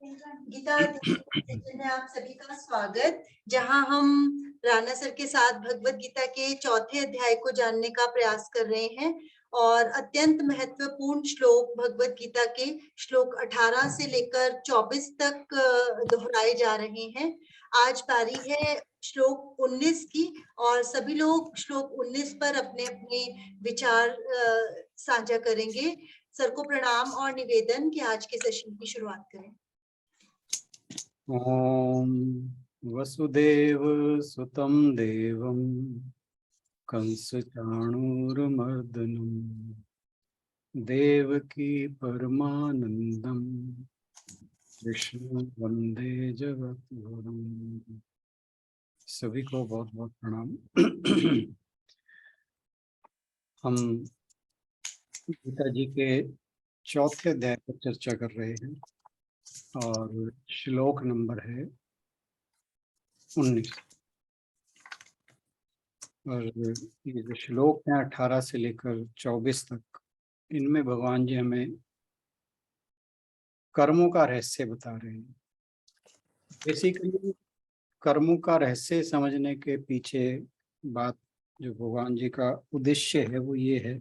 Gita session में आप सभी का स्वागत, जहां हम राणा सर के साथ भगवत गीता के चौथे अध्याय को जानने का प्रयास कर रहे हैं और अत्यंत महत्वपूर्ण श्लोक भगवत गीता के श्लोक 18 से लेकर 24 तक दोहराए जा रहे हैं। आज बारी है श्लोक 19 की और सभी लोग श्लोक 19 पर अपने अपने विचार साझा करेंगे। सर को प्रणाम और निवेदन कि आज के सेशन की शुरुआत करें। ओम वसुदेव सुतं देवं कंसचाणूरमर्दनं देवकी परमानंदं कृष्ण वंदे जगद्गुरुं। सभी को बहुत बहुत प्रणाम। हम गीता जी के चौथे अध्याय पर चर्चा कर रहे हैं और श्लोक नंबर है 19 और ये जो श्लोक हैं 18 से लेकर 24 तक, इनमें भगवान जी हमें कर्मों का रहस्य बता रहे हैं। बेसिकली कर्मों का रहस्य समझने के पीछे बात जो भगवान जी का उद्देश्य है वो ये है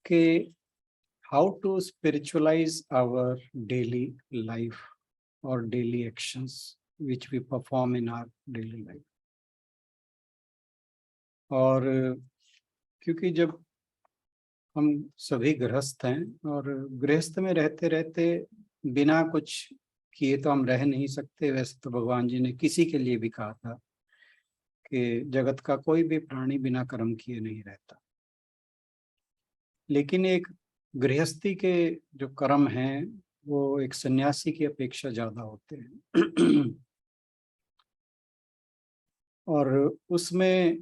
कि how to spiritualise our daily life और daily actions which we perform in our daily life. और क्योंकि जब हम सभी गृहस्थ हैं और गृहस्थ में रहते रहते बिना कुछ किए तो हम रह नहीं सकते। वैसे तो भगवान जी ने किसी के लिए भी कहा था कि जगत का कोई भी प्राणी बिना कर्म किए नहीं रहता, लेकिन एक गृहस्थी के जो कर्म हैं वो एक सन्यासी की अपेक्षा ज्यादा होते हैं। और उसमें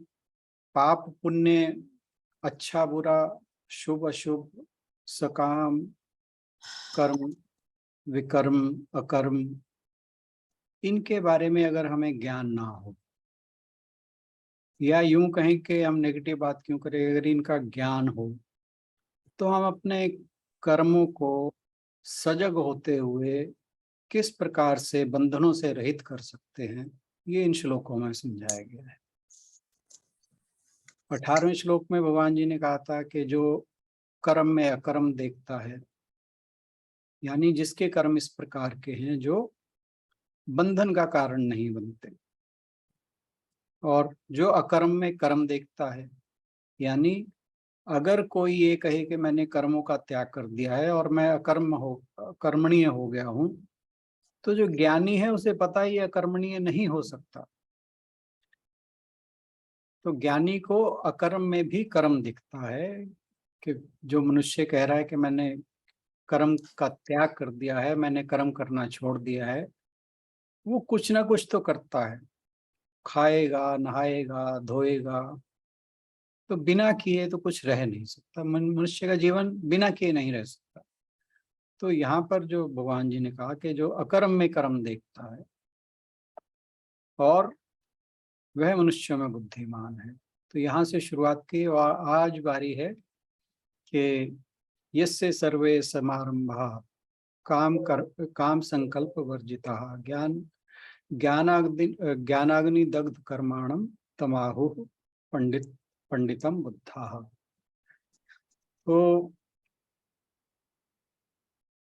पाप पुण्य, अच्छा बुरा, शुभ अशुभ, सकाम कर्म, विकर्म, अकर्म, इनके बारे में अगर हमें ज्ञान ना हो, या यूं कहें कि हम नेगेटिव बात क्यों करें, अगर इनका ज्ञान हो तो हम अपने कर्मों को सजग होते हुए किस प्रकार से बंधनों से रहित कर सकते हैं, ये इन श्लोकों में समझाया गया है। 18वें श्लोक में भगवान जी ने कहा था कि जो कर्म में अकर्म देखता है, यानी जिसके कर्म इस प्रकार के हैं जो बंधन का कारण नहीं बनते, और जो अकर्म में कर्म देखता है, यानी अगर कोई ये कहे कि मैंने कर्मों का त्याग कर दिया है और मैं कर्मणीय हो गया हूं, तो जो ज्ञानी है उसे पता ही अकर्मणीय नहीं हो सकता। तो ज्ञानी को अकर्म में भी कर्म दिखता है कि जो मनुष्य कह रहा है कि मैंने कर्म का त्याग कर दिया है, मैंने कर्म करना छोड़ दिया है, वो कुछ ना कुछ तो करता है, खाएगा, नहाएगा, धोएगा, तो बिना किए तो कुछ रह नहीं सकता। मनुष्य का जीवन बिना किए नहीं रह सकता। तो यहाँ पर जो भगवान जी ने कहा कि जो अकर्म में कर्म देखता है और वह मनुष्य में बुद्धिमान है, तो यहाँ से शुरुआत की और आज बारी है कि यस्य सर्वे समारंभा काम संकल्प वर्जिता ज्ञानाग्नि दग्ध कर्माणम तमाहु पंडितम बुद्धा। तो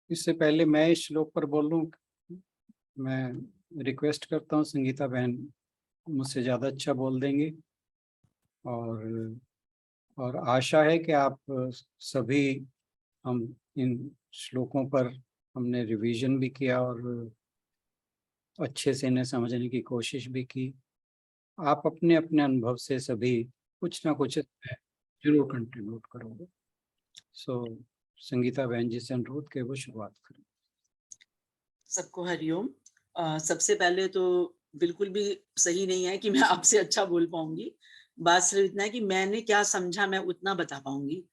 इससे पहले मैं इस श्लोक पर बोल लूं, मैं रिक्वेस्ट करता हूँ संगीता बहन मुझसे ज़्यादा अच्छा बोल देंगी, और आशा है कि आप सभी, हम इन श्लोकों पर हमने रिवीजन भी किया और अच्छे से इन्हें समझने की कोशिश भी की। आप अपने अपने अनुभव से सभी कुछ ना कुछ जरूर कंट्रीब्यूट करोगे। सो संगीता बहन जी से अनुरोध के वो शुरुआत करें। सबको हरिओम। सबसे पहले तो बिल्कुल भी सही नहीं है कि मैं आपसे अच्छा बोल पाऊंगी। बात सिर्फ इतना है कि मैंने क्या समझा मैं उतना बता पाऊंगी।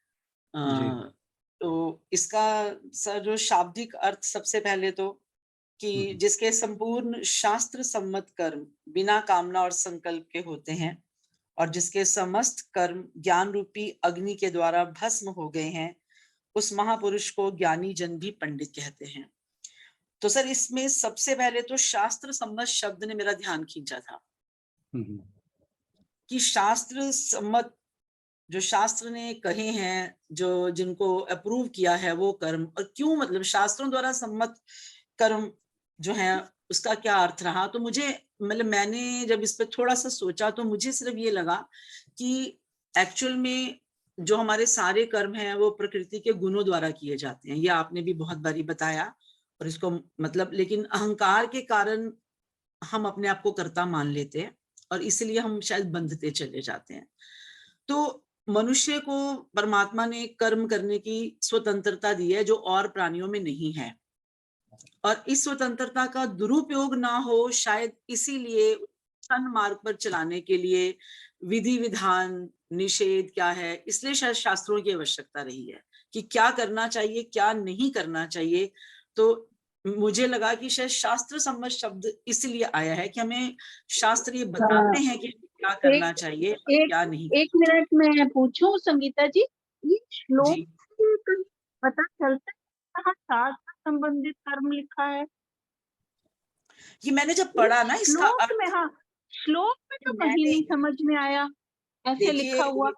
तो इसका सर जो शाब्दिक अर्थ सबसे पहले तो कि जिसके संपूर्ण शास्त्र सम्मत कर्म बिना कामना और संकल्प के होते हैं और जिसके समस्त कर्म ज्ञान रूपी अग्नि के द्वारा भस्म हो गए हैं, उस महापुरुष को ज्ञानी जन भी पंडित कहते हैं। तो सर इसमें सबसे पहले तो शास्त्र सम्मत शब्द ने मेरा ध्यान खींचा था कि शास्त्र सम्मत जो शास्त्र ने कहे हैं, जो जिनको अप्रूव किया है वो कर्म, और क्यों, मतलब शास्त्रों द्वारा सम्मत कर्म जो है उसका क्या अर्थ रहा। तो मुझे मतलब मैंने जब इस पे थोड़ा सा सोचा तो मुझे सिर्फ ये लगा कि एक्चुअल में जो हमारे सारे कर्म हैं वो प्रकृति के गुणों द्वारा किए जाते हैं, ये आपने भी बहुत बारी बताया। और इसको मतलब लेकिन अहंकार के कारण हम अपने आप को कर्ता मान लेते हैं और इसलिए हम शायद बंधते चले जाते हैं। तो मनुष्य को परमात्मा ने कर्म करने की स्वतंत्रता दी है जो और प्राणियों में नहीं है, और इस स्वतंत्रता का दुरुपयोग ना हो शायद इसीलिए मार्ग पर चलाने के लिए विधि विधान निषेध क्या है, इसलिए शायद शास्त्रों की आवश्यकता रही है कि क्या करना चाहिए क्या नहीं करना चाहिए। तो मुझे लगा कि शायद शास्त्र सम्मत शब्द इसलिए आया है कि हमें शास्त्र ये बताते हैं कि क्या करना चाहिए और क्या नहीं। एक मिनट में पूछूं संगीता जी, ये श्लोक से पता चलता है कहाँ शास्त्र संबंधित कर्म लिखा है? ये मैंने जब पढ़ा ना इसका श्लोक में, हाँ श्लोक में तो कहीं नहीं समझ में आया ऐसे लिखा हुआ।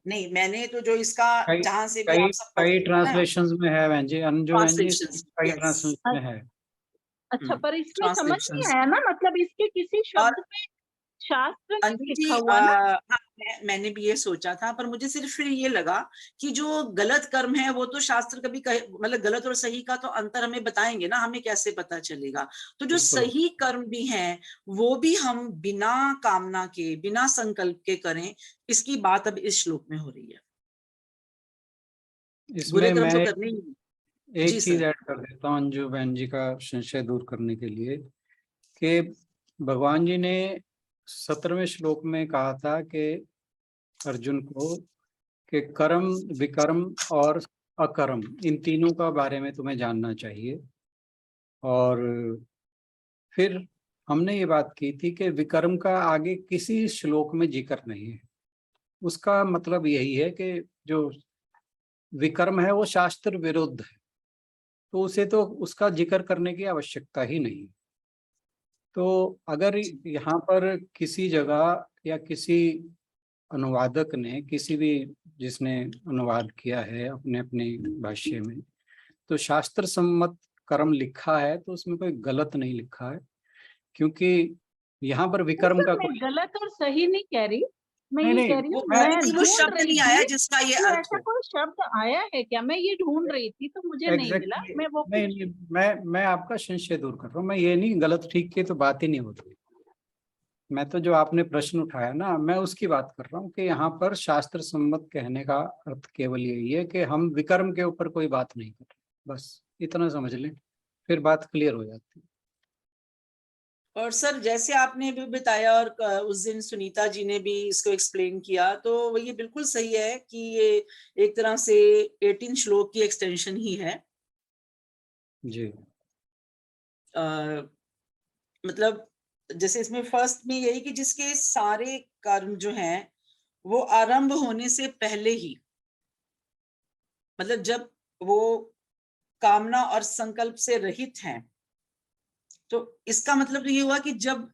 नहीं, मैंने तो जो इसका जहां से भी आप सब कई ट्रांसलेशंस में है बहन जी, अंजू बहन जी, कई ट्रांसलेशन में है। अच्छा, पर इसमें समझ नहीं आया ना, मतलब इसके किसी शब्द पे शास्त्र नहीं लिखा हुआ ना। मैंने भी ये सोचा था, पर मुझे सिर्फ फिर ये लगा कि जो गलत कर्म है वो तो शास्त्र कभी मतलब गलत और सही का तो अंतर हमें बताएंगे ना, हमें कैसे पता चलेगा। तो जो सही कर्म भी हैं वो भी हम बिना कामना के बिना संकल्प के करें, इसकी बात अब इस श्लोक में हो रही है। बुरे कर्म तो करने ही। एक चीज ऐड कर देता हूँ अंजू बहन जी का संशय दूर करने के लिए, कि भगवान जी ने 17वें श्लोक में कहा था कि अर्जुन को कि कर्म विकर्म और अकर्म इन तीनों का बारे में तुम्हें जानना चाहिए। और फिर हमने ये बात की थी कि विकर्म का आगे किसी श्लोक में जिक्र नहीं है। उसका मतलब यही है कि जो विकर्म है वो शास्त्र विरुद्ध है, तो उसे तो उसका जिक्र करने की आवश्यकता ही नहीं। तो अगर यहाँ पर किसी जगह या किसी अनुवादक ने, किसी भी जिसने अनुवाद किया है अपने अपने भाष्य में, तो शास्त्र सम्मत कर्म लिखा है तो उसमें कोई गलत नहीं लिखा है, क्योंकि यहाँ पर विकर्म का कोई गलत और सही नहीं कह रही, मैं ये कह रही हूँ वो शब्द नहीं आया जिसका ये अर्थ ऐसा कोई शब्द आया है क्या, मैं ये ढूंढ रही थी तो मुझे नहीं मिला। मैं वो मैं आपका संशय दूर कर रहा हूँ। मैं ये नहीं, गलत ठीक की तो बात ही नहीं होती। मैं तो जो आपने प्रश्न उठाया ना, मैं उसकी बात कर रहा हूँ कि यहाँ पर शास्त्र सम्मत कहने का अर्थ केवल यही है कि हम विकर्म के ऊपर कोई बात नहीं कर रहे, बस इतना समझ लें, फिर बात क्लियर हो जाती है। और सर जैसे आपने भी बताया और उस दिन सुनीता जी ने भी इसको एक्सप्लेन किया, तो ये बिल्कुल सही है कि ये एक तरह से 18 श्लोक की एक्सटेंशन ही है जी। मतलब जैसे इसमें फर्स्ट में यही कि जिसके सारे कर्म जो हैं वो आरंभ होने से पहले ही, मतलब जब वो कामना और संकल्प से रहित हैं, तो इसका मतलब ये हुआ कि जब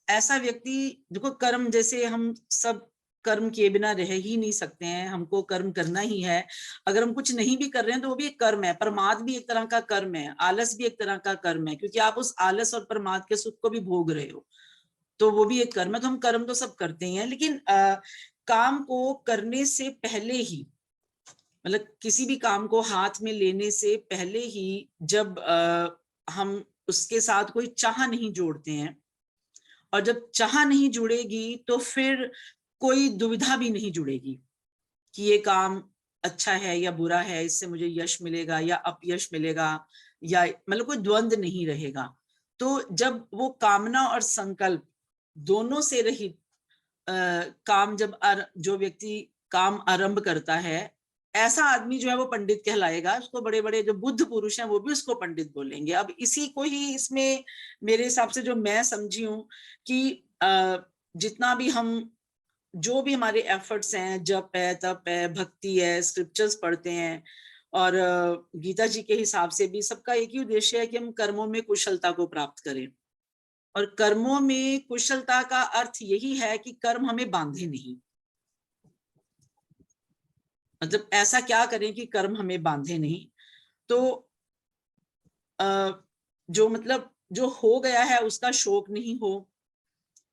ऐसा व्यक्ति, देखो कर्म जैसे हम सब कर्म किए बिना रह ही नहीं सकते हैं, हमको कर्म करना ही है। अगर हम कुछ नहीं भी कर रहे हैं तो वो भी एक कर्म है, प्रमाद भी एक तरह का कर्म है, आलस भी एक तरह का कर्म है, क्योंकि आप उस आलस और प्रमाद के सुख को भी भोग रहे हो, तो वो भी एक कर्म है। तो हम कर्म तो सब करते ही हैं, लेकिन काम को करने से पहले ही, मतलब किसी भी काम को हाथ में लेने से पहले ही जब हम उसके साथ कोई चाह नहीं जोड़ते हैं, और जब चाह नहीं जुड़ेगी तो फिर कोई दुविधा भी नहीं जुड़ेगी कि ये काम अच्छा है या बुरा है, इससे मुझे यश मिलेगा या अपयश मिलेगा, या मतलब कोई द्वंद्व नहीं रहेगा। तो जब वो कामना और संकल्प दोनों से रहित काम, जब जो व्यक्ति काम आरंभ करता है, ऐसा आदमी जो है वो पंडित कहलाएगा। उसको बड़े बड़े जो बुद्ध पुरुष हैं वो भी उसको पंडित बोलेंगे। अब इसी को ही इसमें मेरे हिसाब से जो मैं समझी हूँ कि जितना भी हम, जो भी हमारे एफर्ट्स हैं, जप है, तप है, भक्ति है, स्क्रिप्चर्स पढ़ते हैं, और गीता जी के हिसाब से भी सबका एक ही उद्देश्य है कि हम कर्मों में कुशलता को प्राप्त करें। और कर्मों में कुशलता का अर्थ यही है कि कर्म हमें बांधे नहीं। मतलब ऐसा क्या करें कि कर्म हमें बांधे नहीं। तो जो मतलब जो हो गया है उसका शोक नहीं हो,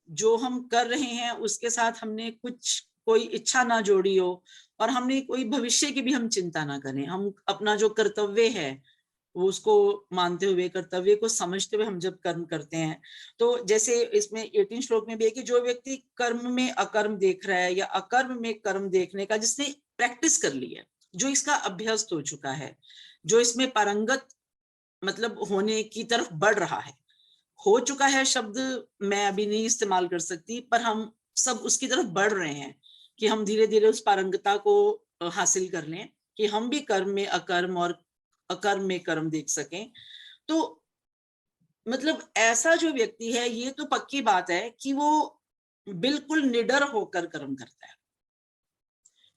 जो हम कर रहे हैं उसके साथ हमने कुछ कोई इच्छा ना जोड़ी हो, और हमने कोई भविष्य की भी हम चिंता ना करें। हम अपना जो कर्तव्य है वो उसको मानते हुए, कर्तव्य को समझते हुए हम जब कर्म करते हैं, तो जैसे इसमें 18 श्लोक में भी है कि जो व्यक्ति कर्म में अकर्म देख रहा है या अकर्म में कर्म देखने का जिसने प्रैक्टिस कर ली है, जो इसका अभ्यस्त हो चुका है, जो इसमें पारंगत मतलब होने की तरफ बढ़ रहा है। हो चुका है शब्द मैं अभी नहीं इस्तेमाल कर सकती, पर हम सब उसकी तरफ बढ़ रहे हैं कि हम धीरे धीरे उस पारंगता को हासिल कर लें कि हम भी कर्म में अकर्म और अकर्म में कर्म देख सकें। तो मतलब ऐसा जो व्यक्ति है, ये तो पक्की बात है कि वो बिल्कुल निडर होकर कर्म करता है,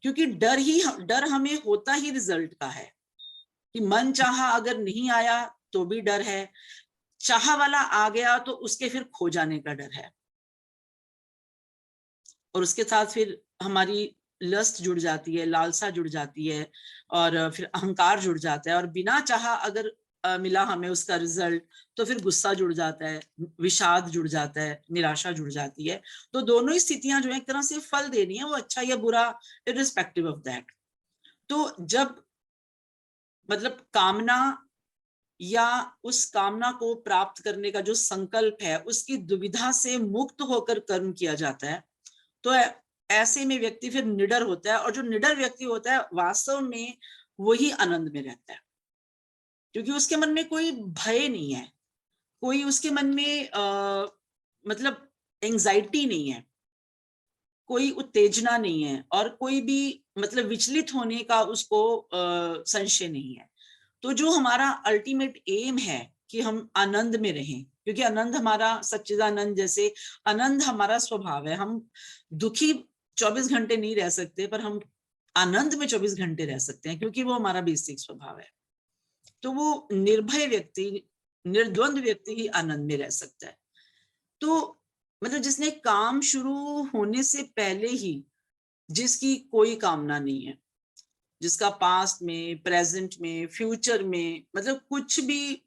क्योंकि डर हमें होता ही रिजल्ट का है कि मन चाहा अगर नहीं आया तो भी डर है, चाह वाला आ गया तो उसके फिर खो जाने का डर है, और उसके साथ फिर हमारी लस्ट जुड़ जाती है, लालसा जुड़ जाती है, और फिर अहंकार जुड़ जाता है, और बिना चाहा अगर मिला हमें उसका रिजल्ट तो फिर गुस्सा जुड़ जाता है, विषाद जुड़ जाता है, निराशा जुड़ जाती है। तो दोनों ही स्थितियां जो है एक तरह से फल देनी है, वो अच्छा या बुरा इररिस्पेक्टिव ऑफ दैट। तो जब मतलब कामना या उस कामना को प्राप्त करने का जो संकल्प है उसकी दुविधा से मुक्त होकर कर्म किया जाता है, तो ऐसे में व्यक्ति फिर निडर होता है, और जो निडर व्यक्ति होता है वास्तव में वही आनंद में रहता है, क्योंकि उसके मन में कोई भय नहीं है, कोई उसके मन में मतलब एंजाइटी नहीं है, कोई उत्तेजना नहीं है, और कोई भी मतलब विचलित होने का उसको संशय नहीं है। तो जो हमारा अल्टीमेट एम है कि हम आनंद में रहें, क्योंकि आनंद हमारा सच्चिदानंद जैसे आनंद हमारा स्वभाव है। हम दुखी 24 घंटे नहीं रह सकते, पर हम आनंद में 24 घंटे रह सकते हैं, क्योंकि वो हमारा बेसिक स्वभाव है। तो वो निर्भय व्यक्ति, निर्द्वंद व्यक्ति ही आनंद में रह सकता है। तो मतलब जिसने काम शुरू होने से पहले ही, जिसकी कोई कामना नहीं है, जिसका पास्ट में, प्रेजेंट में, फ्यूचर में मतलब कुछ भी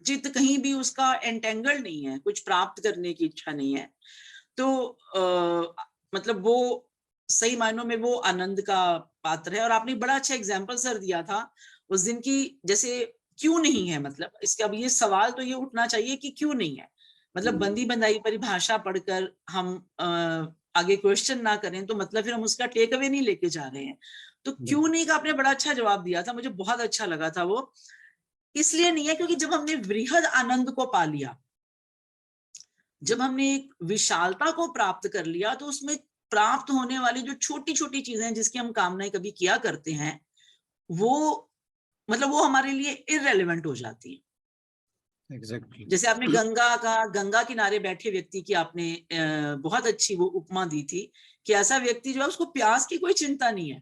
चित्त कहीं भी उसका एंटेंगल्ड नहीं है, कुछ प्राप्त करने की इच्छा नहीं है, तो मतलब वो सही मायनों में वो आनंद का पात्र है। और आपने बड़ा अच्छा एग्जाम्पल सर दिया था उस दिन की, जैसे क्यों नहीं है, मतलब इसका अब ये सवाल तो ये उठना चाहिए कि क्यों नहीं है। मतलब बंदी बंदाई परिभाषा पढ़कर हम आगे क्वेश्चन ना करें तो मतलब फिर हम उसका टेक अवे नहीं लेके जा रहे हैं। तो क्यों नहीं का आपने बड़ा अच्छा जवाब दिया था, मुझे बहुत अच्छा लगा था वो। इसलिए नहीं है क्योंकि जब हमने वृहद आनंद को पा लिया, जब हमने एक विशालता को प्राप्त कर लिया, तो उसमें प्राप्त होने वाली जो छोटी छोटी चीजें जिसकी हम कामनाएं कभी किया करते हैं, वो मतलब वो हमारे लिए इररेलेवेंट हो जाती है। Exactly. जैसे आपने गंगा किनारे बैठे व्यक्ति की आपने बहुत अच्छी वो उपमा दी थी कि ऐसा व्यक्ति जो है उसको प्यास की कोई चिंता नहीं है,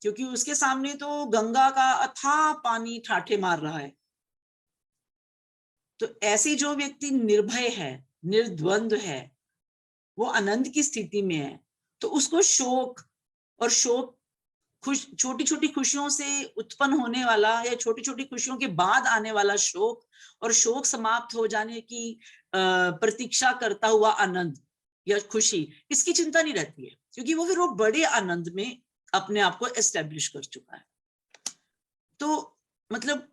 क्योंकि उसके सामने तो गंगा का अथाह पानी ठाठे मार रहा है। तो ऐसी जो व्यक्ति निर्भय है, निर्द्वंद्व है, वो आनंद की स्थिति में है, तो उसको शोक और छोटी छोटी खुशियों से उत्पन्न होने वाला या छोटी छोटी खुशियों के बाद आने वाला शोक और शोक समाप्त हो जाने की प्रतीक्षा करता हुआ आनंद या खुशी, इसकी चिंता नहीं रहती है, क्योंकि वो फिर वो बड़े आनंद में अपने आप को एस्टेब्लिश कर चुका है। तो मतलब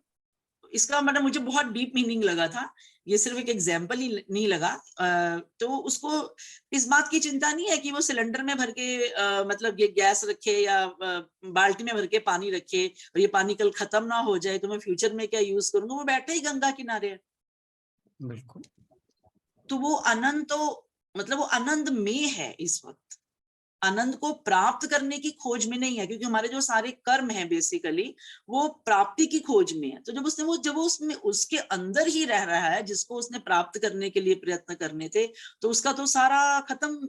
इसका मतलब मुझे बहुत डीप मीनिंग लगा था, ये सिर्फ एक एग्जाम्पल ही नहीं लगा। तो उसको इस बात की चिंता नहीं है कि वो सिलेंडर में भर के मतलब ये गैस रखे या बाल्टी में भर के पानी रखे और ये पानी कल खत्म ना हो जाए तो मैं फ्यूचर में क्या यूज करूंगा। वो बैठे ही गंगा किनारे है। बिल्कुल। तो वो आनंद तो मतलब वो आनंद में है इस वक्त, आनंद को प्राप्त करने की खोज में नहीं है, क्योंकि हमारे जो सारे कर्म हैं बेसिकली वो प्राप्ति की खोज में है। तो जब वो उसमें उसके अंदर ही रह रहा है जिसको उसने प्राप्त करने के लिए प्रयत्न करने थे, तो उसका तो सारा खत्म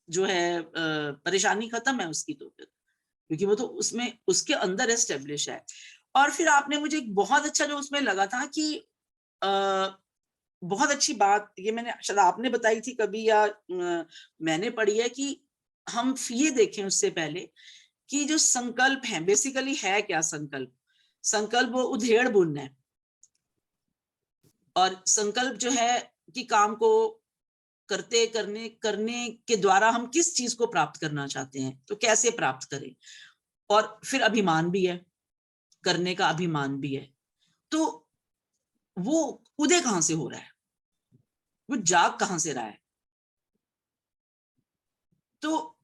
जो है, परेशानी खत्म है उसकी तो फिर, क्योंकि वो तो उसमें उसके अंदर एस्टेब्लिश है। और फिर आपने मुझे एक बहुत अच्छा जो उसमें लगा था कि बहुत अच्छी बात, ये मैंने शायद आपने बताई थी कभी या मैंने पढ़ी है, कि हम ये देखें उससे पहले कि जो संकल्प है बेसिकली है क्या। संकल्प, संकल्प वो उधेड़ बुन है, और संकल्प जो है कि काम को करने के द्वारा हम किस चीज को प्राप्त करना चाहते हैं, तो कैसे प्राप्त करें। और फिर अभिमान भी है, करने का अभिमान भी है। तो वो उदय कहां से हो रहा है, वो जाग कहां से रहा है। तो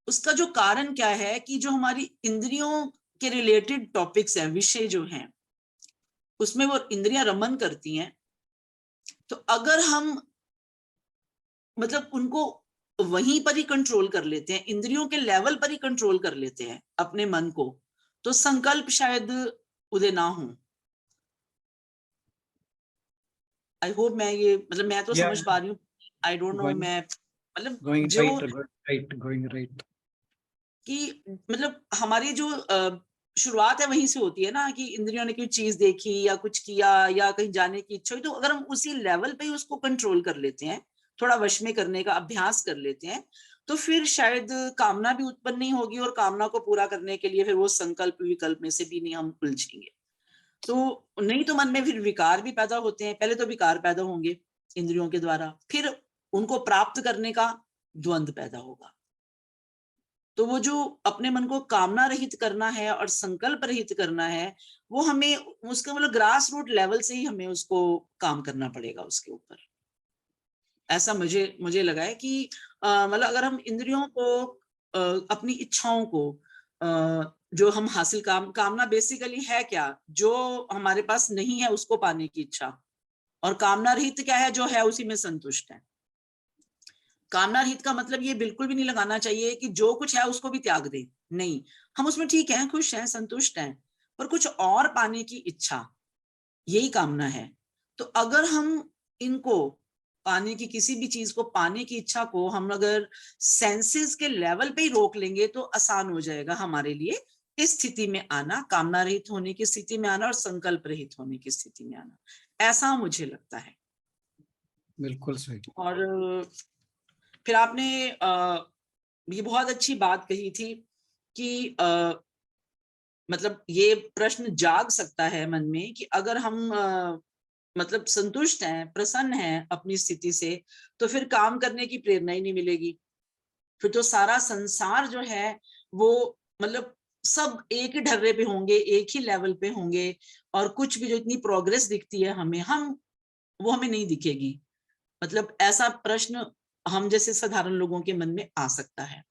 उसका जो कारण क्या है कि जो हमारी इंद्रियों के रिलेटेड टॉपिक्स हैं, विषय जो हैं, उसमें वो इंद्रियां रमन करती हैं। तो अगर हम मतलब उनको वहीं पर ही कंट्रोल कर लेते हैं, इंद्रियों के लेवल पर ही कंट्रोल कर लेते हैं अपने मन को, तो संकल्प शायद उदय ना हो। आई होप मैं ये मतलब मैं तो समझ पा रही हूँ। आई डोंट नो, मैं मतलब जो गोइंग राइट कि मतलब हमारी जो शुरुआत है वहीं से होती है ना, कि इंद्रियों ने कोई चीज देखी या कुछ किया या कहीं जाने की इच्छा हुई, तो अगर हम उसी लेवल पे ही उसको कंट्रोल कर लेते हैं, थोड़ा वश में करने का अभ्यास कर लेते हैं, तो फिर शायद कामना भी उत्पन्न नहीं होगी, और कामना को पूरा करने के लिए फिर वो संकल्प विकल्प में से भी नहीं हम उलझेंगे। तो नहीं तो मन में फिर विकार भी पैदा होते हैं। पहले तो विकार पैदा होंगे इंद्रियों के द्वारा, फिर उनको प्राप्त करने का द्वंद्व पैदा होगा। तो वो जो अपने मन को कामना रहित करना है और संकल्प रहित करना है, वो हमें उसका मतलब ग्रास रूट लेवल से ही हमें उसको काम करना पड़ेगा उसके ऊपर। ऐसा मुझे लगा है कि मतलब अगर हम इंद्रियों को अपनी इच्छाओं को जो हम हासिल कामना बेसिकली है क्या, जो हमारे पास नहीं है उसको पाने की इच्छा, और कामना रहित क्या है, जो है उसी में संतुष्ट है। कामना रहित का मतलब ये बिल्कुल भी नहीं लगाना चाहिए कि जो कुछ है उसको भी त्याग दें, नहीं, हम उसमें ठीक है, खुश हैं, संतुष्ट हैं, पर कुछ और पाने की इच्छा, यही कामना है। तो अगर हम इनको पाने की, किसी भी चीज को पाने की इच्छा को हम अगर सेंसेस के लेवल पे ही रोक लेंगे, तो आसान हो जाएगा हमारे लिए इस स्थिति में आना, कामना रहित होने की स्थिति में आना और संकल्प रहित होने की स्थिति में आना। ऐसा मुझे लगता है। बिल्कुल सही। और फिर आपने ये बहुत अच्छी बात कही थी कि मतलब ये प्रश्न जाग सकता है मन में कि अगर हम मतलब संतुष्ट हैं, प्रसन्न हैं अपनी स्थिति से, तो फिर काम करने की प्रेरणा ही नहीं मिलेगी। फिर तो सारा संसार जो है वो मतलब सब एक ही ढर्रे पे होंगे, एक ही लेवल पे होंगे, और कुछ भी जो इतनी प्रोग्रेस दिखती है हमें, वो हमें नहीं दिखेगी। मतलब ऐसा प्रश्न हम जैसे साधारण लोगों के मन में आ सकता है।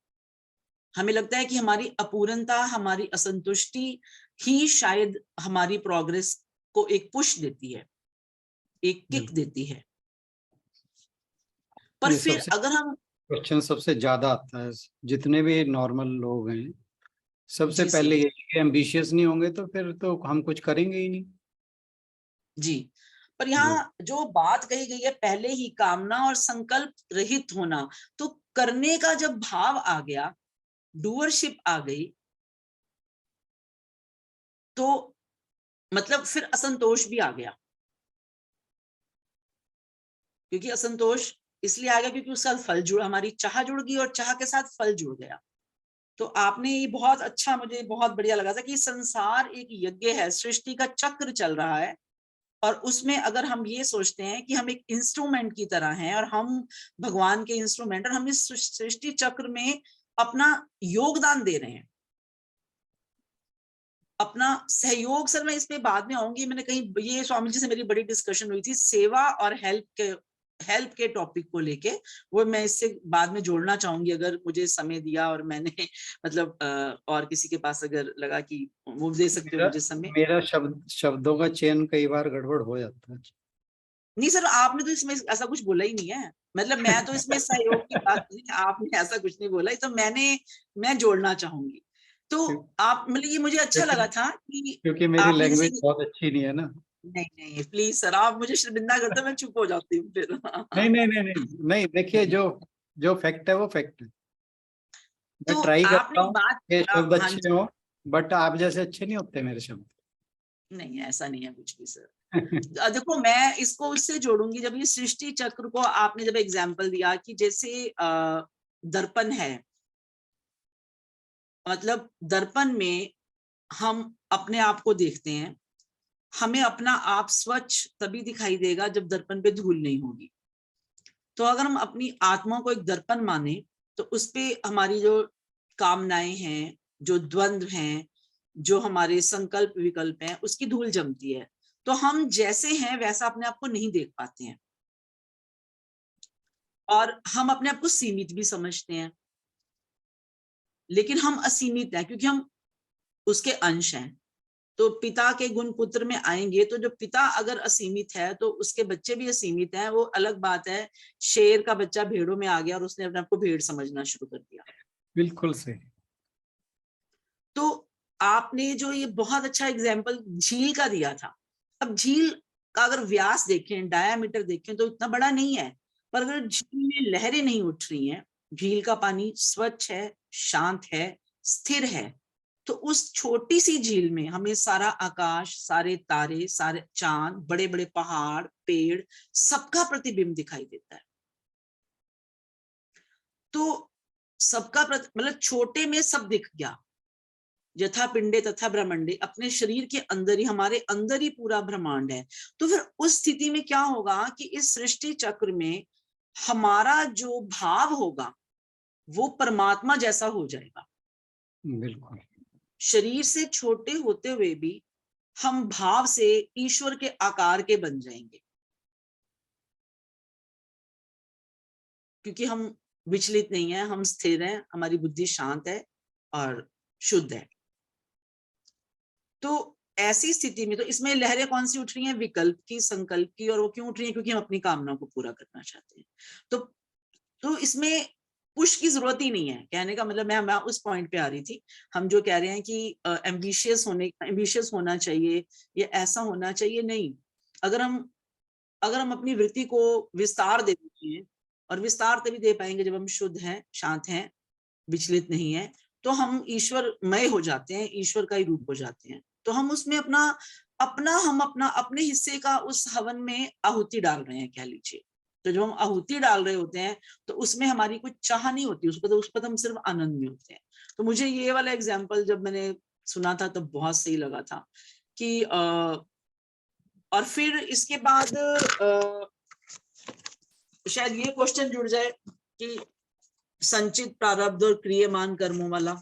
हमें लगता है कि हमारी अपूर्णता, हमारी असंतुष्टि ही शायद हमारी प्रोग्रेस को एक पुश देती है, एक किक देती है। पर फिर अगर हम क्वेश्चन सबसे ज्यादा आता है, जितने भी नॉर्मल लोग हैं सबसे पहले यही, एम्बिशियस नहीं होंगे तो फिर तो हम कुछ करेंगे ही नहीं। जी, पर यहाँ जो बात कही गई है पहले ही, कामना और संकल्प रहित होना, तो करने का जब भाव आ गया, डूअरशिप आ गई, तो मतलब फिर असंतोष भी आ गया। क्योंकि असंतोष इसलिए आ गया क्योंकि उसका फल जुड़ा, हमारी चाह जुड़ गई और चाह के साथ फल जुड़ गया। तो आपने ये बहुत अच्छा, मुझे बहुत बढ़िया लगा था कि संसार एक यज्ञ है, सृष्टि का चक्र चल रहा है, और उसमें अगर हम ये सोचते हैं कि हम एक इंस्ट्रूमेंट की तरह हैं और हम भगवान के इंस्ट्रूमेंट, और हम इस सृष्टि चक्र में अपना योगदान दे रहे हैं, अपना सहयोग। सर मैं इस पे बाद में आऊंगी, मैंने कहीं ये स्वामी जी से मेरी बड़ी डिस्कशन हुई थी सेवा और हेल्प के टॉपिक को लेके, वो मैं इससे बाद में जोड़ना चाहूंगी अगर मुझे समय दिया और मैंने मतलब और किसी के पास अगर लगा कि वो दे सकते हो मुझे समय। मेरा शब्दों का चयन कई बार गड़बड़ हो जाता है। नहीं सर, आपने तो इसमें ऐसा कुछ बोला ही नहीं है, मतलब मैं तो इसमें सहयोग की बात नहीं, आपने ऐसा कुछ नहीं बोला, तो मैं जोड़ना चाहूंगी। तो आप मतलब ये मुझे अच्छा लगा था कि क्योंकि मेरी लैंग्वेज बहुत अच्छी नहीं है ना। नहीं प्लीज सर, आप मुझे शर्मिंदा करते, मैं चुप हो जाती हूँ फिर। नहीं, देखिए जो फैक्ट है वो फैक्ट है। मैं तो ट्राई करता आपने हूँ बात, कि शब्द अच्छे हो, बट आप जैसे अच्छे नहीं होते मेरे शब्द। नहीं, ऐसा नहीं है कुछ भी सर। देखो, मैं इसको उससे जोड़ूंगी, जब ये सृष्टि चक्र को आपने जब एग्जाम्पल दिया कि जैसे दर्पण है, मतलब दर्पण में हम अपने आप को देखते हैं, हमें अपना आप स्वच्छ तभी दिखाई देगा जब दर्पण पे धूल नहीं होगी। तो अगर हम अपनी आत्मा को एक दर्पण माने तो उस पे हमारी जो कामनाएं हैं, जो द्वंद्व हैं, जो हमारे संकल्प विकल्प हैं, उसकी धूल जमती है। तो हम जैसे हैं वैसा अपने आप को नहीं देख पाते हैं और हम अपने आप को सीमित भी समझते हैं, लेकिन हम असीमित हैं क्योंकि हम उसके अंश हैं। तो पिता के गुण पुत्र में आएंगे, तो जो पिता अगर असीमित है तो उसके बच्चे भी असीमित हैं। वो अलग बात है, शेर का बच्चा भेड़ों में आ गया और उसने अपने आप को भेड़ समझना शुरू कर दिया। बिल्कुल सही। तो आपने जो ये बहुत अच्छा एग्जाम्पल झील का दिया था, अब झील का अगर व्यास देखें, डायामीटर देखें तो इतना बड़ा नहीं है, पर अगर झील में लहरें नहीं उठ रही हैं, झील का पानी स्वच्छ है, शांत है, स्थिर है, तो उस छोटी सी झील में हमें सारा आकाश, सारे तारे, सारे चांद, बड़े बड़े पहाड़, पेड़, सबका प्रतिबिंब दिखाई देता है। तो सबका मतलब छोटे में सब दिख गया, यथा पिंडे तथा ब्रह्मांडे, अपने शरीर के अंदर ही, हमारे अंदर ही पूरा ब्रह्मांड है। तो फिर उस स्थिति में क्या होगा कि इस सृष्टि चक्र में हमारा जो भाव होगा वो परमात्मा जैसा हो जाएगा। बिल्कुल। शरीर से छोटे होते हुए भी हम भाव से ईश्वर के आकार के बन जाएंगे, क्योंकि हम विचलित नहीं है, हम स्थिर हैं, हमारी बुद्धि शांत है और शुद्ध है। तो ऐसी स्थिति में तो इसमें लहरें कौन सी उठ रही हैं? विकल्प की, संकल्प की। और वो क्यों उठ रही है? क्योंकि हम अपनी कामना को पूरा करना चाहते हैं। तो इसमें पुश की जरूरत ही नहीं है। कहने का मतलब मैं उस पॉइंट पे आ रही थी, हम जो कह रहे हैं कि एम्बिशियस होना चाहिए, ये ऐसा होना चाहिए, नहीं। अगर हम अपनी वृत्ति को विस्तार दे देते हैं, और विस्तार तभी दे पाएंगे जब हम शुद्ध हैं, शांत हैं, विचलित नहीं है, तो हम ईश्वरमय हो जाते हैं, ईश्वर का ही रूप हो जाते हैं। तो हम उसमें अपने हिस्से का उस हवन में आहुति डाल रहे हैं, कह लीजिए। तो जब हम आहुति डाल रहे होते हैं तो उसमें हमारी कुछ चाह नहीं होती, उस पर हम सिर्फ आनंद में होते हैं। तो मुझे ये वाला एग्जाम्पल जब मैंने सुना था तब बहुत सही लगा था कि और फिर इसके बाद शायद ये क्वेश्चन जुड़ जाए कि संचित प्रारब्ध और क्रियमान कर्मों वाला,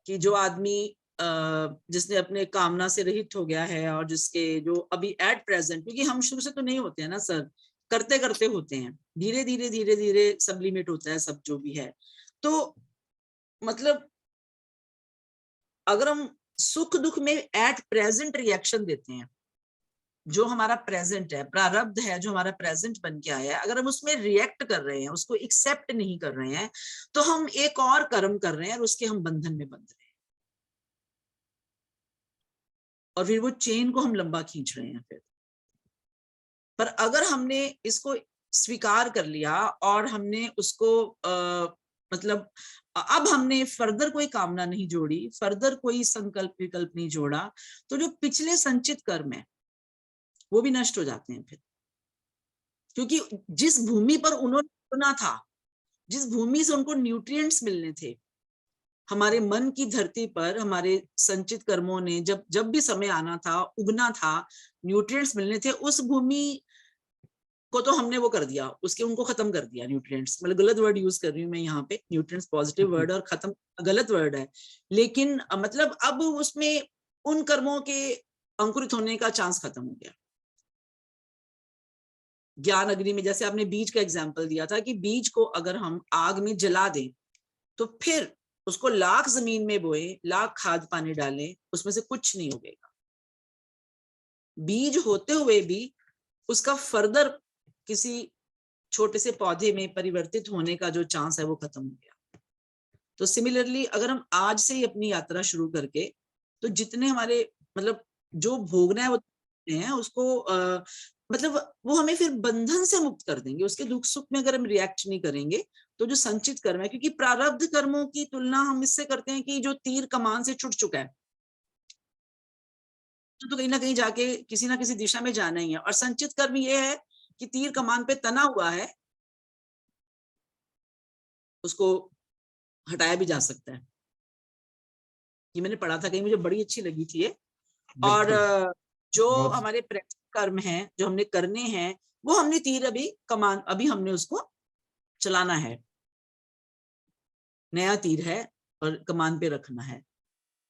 कि जो आदमी जिसने अपने कामना से रहित हो गया है और जिसके जो अभी एट प्रेजेंट, क्योंकि हम शुरू से तो नहीं होते हैं ना सर, करते करते होते हैं, धीरे धीरे सब्लिमेट होता है सब जो भी है। तो मतलब अगर हम सुख दुख में एट प्रेजेंट रिएक्शन देते हैं, जो हमारा प्रेजेंट है, प्रारब्ध है जो हमारा प्रेजेंट बन के आया है, अगर हम उसमें रिएक्ट कर रहे हैं, उसको एक्सेप्ट नहीं कर रहे हैं, तो हम एक और कर्म कर रहे हैं और उसके हम बंधन में बंध रहे हैं, और फिर वो चेन को हम लंबा खींच रहे हैं फिर। पर अगर हमने इसको स्वीकार कर लिया और हमने उसको मतलब अब हमने फर्दर कोई कामना नहीं जोड़ी, फर्दर कोई संकल्प विकल्प नहीं जोड़ा, तो जो पिछले संचित कर्म है वो भी नष्ट हो जाते हैं फिर। क्योंकि जिस भूमि पर उन्होंने उगना था, जिस भूमि से उनको न्यूट्रिएंट्स मिलने थे, हमारे मन की धरती पर हमारे संचित कर्मों ने जब भी समय आना था, उगना था, न्यूट्रिएंट्स मिलने थे, उस भूमि को तो हमने वो कर दिया, उनको खत्म कर दिया। न्यूट्रिएंट्स मतलब गलत वर्ड यूज कर रही हूँ मैं यहाँ पे, न्यूट्रिएंट्स पॉजिटिव वर्ड और खत्म गलत वर्ड है, लेकिन मतलब अब उसमें उन कर्मों के अंकुरित होने का चांस खत्म हो गया। ज्ञान अग्नि में जैसे आपने बीज का एग्जाम्पल दिया था कि बीज को अगर हम आग में जला दें तो फिर उसको लाख जमीन में बोए, लाख खाद पानी डालें, उसमें से कुछ नहीं उगेगा। बीज होते हुए भी उसका फर्दर किसी छोटे से पौधे में परिवर्तित होने का जो चांस है वो खत्म हो गया। तो सिमिलरली अगर हम आज से ही अपनी यात्रा शुरू करके, तो जितने हमारे मतलब जो भोगना है वो हैं उसको मतलब वो हमें फिर बंधन से मुक्त कर देंगे। उसके दुख सुख में अगर हम रिएक्ट नहीं करेंगे तो जो संचित कर्म है, क्योंकि प्रारब्ध कर्मों की तुलना हम इससे करते हैं कि जो तीर कमान से छूट चुका है तो कहीं ना कहीं जाके किसी ना किसी दिशा में जाना ही है, और संचित कर्म ये है कि तीर कमान पे तना हुआ है, उसको हटाया भी जा सकता है। ये मैंने पढ़ा था कहीं, मुझे बड़ी अच्छी लगी थी ये। और जो हमारे प्रैक्टिस कर्म हैं जो हमने करने हैं, वो हमने तीर अभी हमने उसको चलाना है, नया तीर है और कमान पे रखना है।